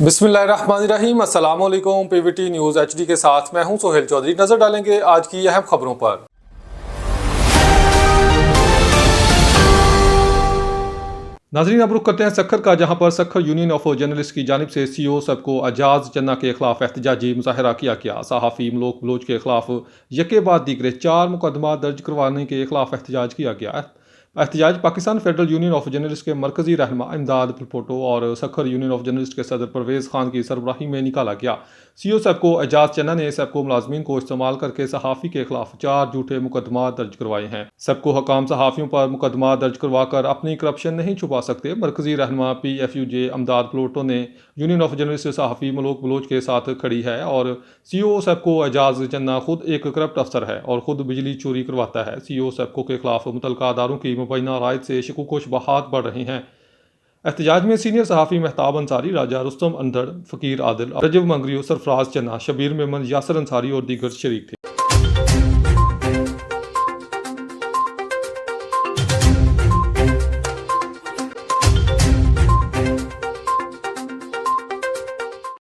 बिस्मिल्लाहिर्रहमानिर्रहीम, अस्सलाम वालेकुम। पीवीटी न्यूज़ एचडी के साथ मैं हूं सोहेल चौधरी। नजर डालेंगे आज की अहम खबरों पर। नाजरीन, अब रुख करते हैं सखर का, जहां पर सखर यूनियन ऑफ जर्नलिस्ट की जानिब से सीओ सबको एजाज चन्ना के खिलाफ एहतजाजी मुजाहरा किया गया। सहाफ़ी मलोक बलोच के खिलाफ यके बाद दीगरे 4 मुकदमा दर्ज करवाने के खिलाफ एहतजाज किया गया। एहतजाज Pakistan federal union of journalist के मरकजी रहनमा इमदाद पलपोटो और सखर यूनियन ऑफ जर्नलिस्ट के सदर परवेज़ खान की सरबराही में निकाला गया। सीओ सबको एजाज चन्ना ने सबको मुलाजमीन को इस्तेमाल करके सहाफ़ी के खिलाफ 4 झूठे मुकदमा दर्ज करवाए हैं। सबको हकाम सहाफ़ियों पर मुकदमा दर्ज करवा कर अपनी करप्शन नहीं छुपा सकते। मरकजी रहनमा PFUJ इमदाद पलपोटो ने यूनियन ऑफ जर्नलिस्ट सहाफ़ी मलोक बलोच के साथ खड़ी है और सीओ सबको एजाज चन्ना खुद एक करप्ट अफसर है और खुद बिजली चोरी करवाता है। सीओ सबको के खिलाफ मुतलका अदारों की मुबैना रायत से शकूक व शुबहात बढ़ रहे हैं। एहतजाज में सीनियर सहाफ़ी महताब अंसारी, राजा रुस्तम अंदड़, फ़कीर आदिल, रजब मंगरियो, सरफराज चन्ना, शबीर मेमन, यासर अंसारी और दीगर शरीक थे।